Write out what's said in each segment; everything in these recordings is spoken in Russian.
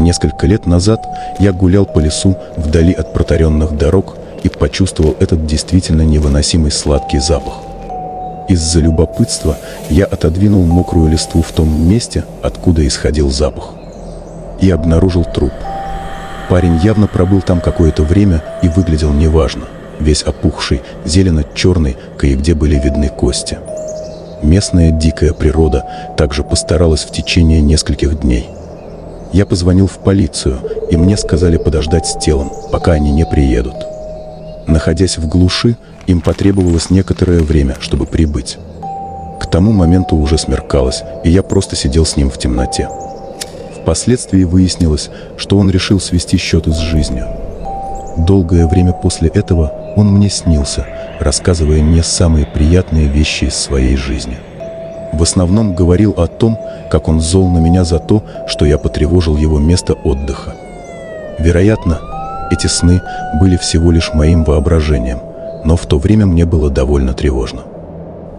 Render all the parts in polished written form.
Несколько лет назад я гулял по лесу вдали от протаренных дорог и почувствовал этот действительно невыносимый сладкий запах. Из-за любопытства я отодвинул мокрую листву в том месте, откуда исходил запах, и обнаружил труп. Парень явно пробыл там какое-то время и выглядел неважно, весь опухший, зелено-черный, кое-где были видны кости. Местная дикая природа также постаралась в течение нескольких дней. Я позвонил в полицию, и мне сказали подождать с телом, пока они не приедут. Находясь в глуши, им потребовалось некоторое время, чтобы прибыть. К тому моменту уже смеркалось, и я просто сидел с ним в темноте. Впоследствии выяснилось, что он решил свести счеты с жизнью. Долгое время после этого он мне снился, рассказывая мне самые приятные вещи из своей жизни. В основном говорил о том, как он зол на меня за то, что я потревожил его место отдыха. Вероятно, эти сны были всего лишь моим воображением, но в то время мне было довольно тревожно.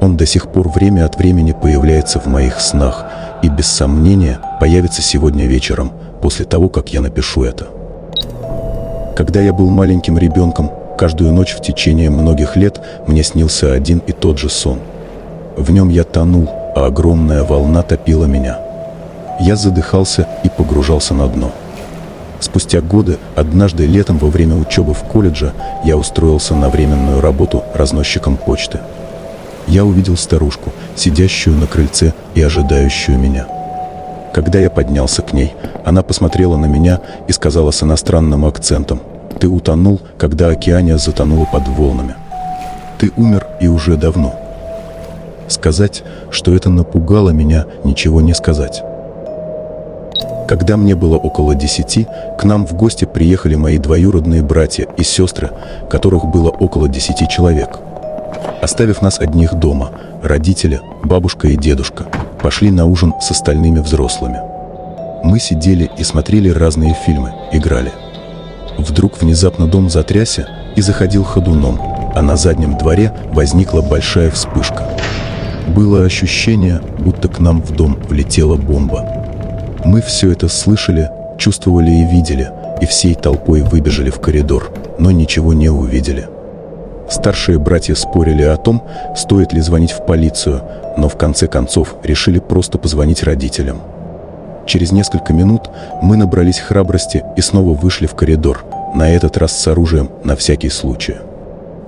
Он до сих пор время от времени появляется в моих снах и, без сомнения, появится сегодня вечером, после того, как я напишу это. Когда я был маленьким ребенком, каждую ночь в течение многих лет мне снился один и тот же сон. В нем я тонул, а огромная волна топила меня. Я задыхался и погружался на дно. Спустя годы, однажды летом во время учебы в колледже, я устроился на временную работу разносчиком почты. Я увидел старушку, сидящую на крыльце и ожидающую меня. Когда я поднялся к ней, она посмотрела на меня и сказала с иностранным акцентом: «Ты утонул, когда Океания затонула под волнами. Ты умер и уже давно». Сказать, что это напугало меня, ничего не сказать. Когда мне было около 10, к нам в гости приехали мои двоюродные братья и сестры, которых было около 10 человек. Оставив нас одних дома, родители, бабушка и дедушка пошли на ужин с остальными взрослыми. Мы сидели и смотрели разные фильмы, играли. Вдруг внезапно дом затрясся и заходил ходуном, а на заднем дворе возникла большая вспышка. Было ощущение, будто к нам в дом влетела бомба. Мы все это слышали, чувствовали и видели, и всей толпой выбежали в коридор, но ничего не увидели. Старшие братья спорили о том, стоит ли звонить в полицию, но в конце концов решили просто позвонить родителям. Через несколько минут мы набрались храбрости и снова вышли в коридор, на этот раз с оружием на всякий случай.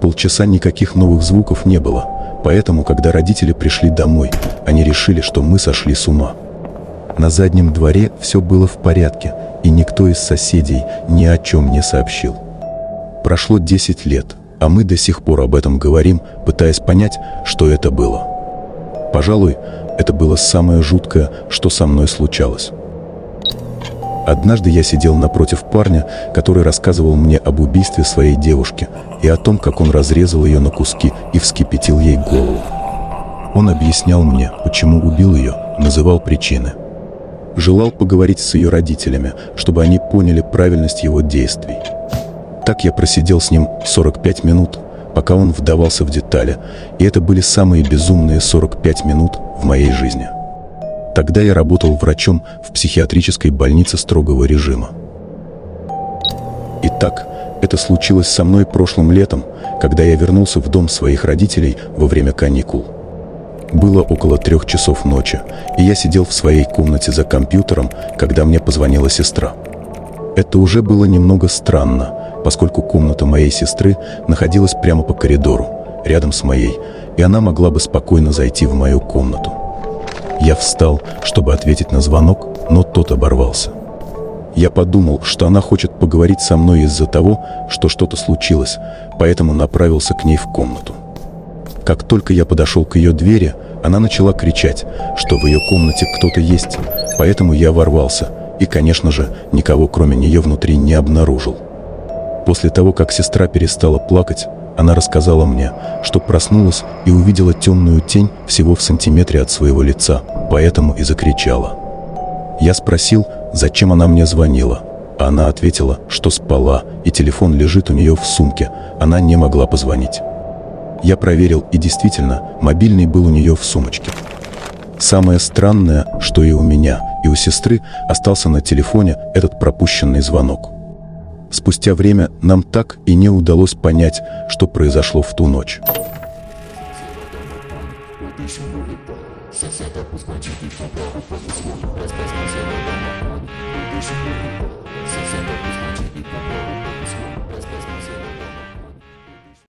Полчаса никаких новых звуков не было, поэтому, когда родители пришли домой, они решили, что мы сошли с ума. На заднем дворе все было в порядке, и никто из соседей ни о чем не сообщил. Прошло 10 лет, а мы до сих пор об этом говорим, пытаясь понять, что это было. Пожалуй, это было самое жуткое, что со мной случалось. Однажды я сидел напротив парня, который рассказывал мне об убийстве своей девушки и о том, как он разрезал ее на куски и вскипятил ей голову. Он объяснял мне, почему убил ее, называл причины. Желал поговорить с ее родителями, чтобы они поняли правильность его действий. Так я просидел с ним 45 минут, пока он вдавался в детали, и это были самые безумные 45 минут в моей жизни. Тогда я работал врачом в психиатрической больнице строгого режима. Итак, это случилось со мной прошлым летом, когда я вернулся в дом своих родителей во время каникул. Было около 3 часов ночи, и я сидел в своей комнате за компьютером, когда мне позвонила сестра. Это уже было немного странно, поскольку комната моей сестры находилась прямо по коридору, рядом с моей, и она могла бы спокойно зайти в мою комнату. Я встал, чтобы ответить на звонок, но тот оборвался. Я подумал, что она хочет поговорить со мной из-за того, что что-то случилось, поэтому направился к ней в комнату. Как только я подошел к ее двери, она начала кричать, что в ее комнате кто-то есть, поэтому я ворвался и, конечно же, никого кроме нее внутри не обнаружил. После того, как сестра перестала плакать, она рассказала мне, что проснулась и увидела темную тень всего в сантиметре от своего лица, поэтому и закричала. Я спросил, зачем она мне звонила, а она ответила, что спала, и телефон лежит у нее в сумке, она не могла позвонить. Я проверил, и действительно, мобильный был у нее в сумочке. Самое странное, что и у меня, и у сестры остался на телефоне этот пропущенный звонок. Спустя время нам так и не удалось понять, что произошло в ту ночь.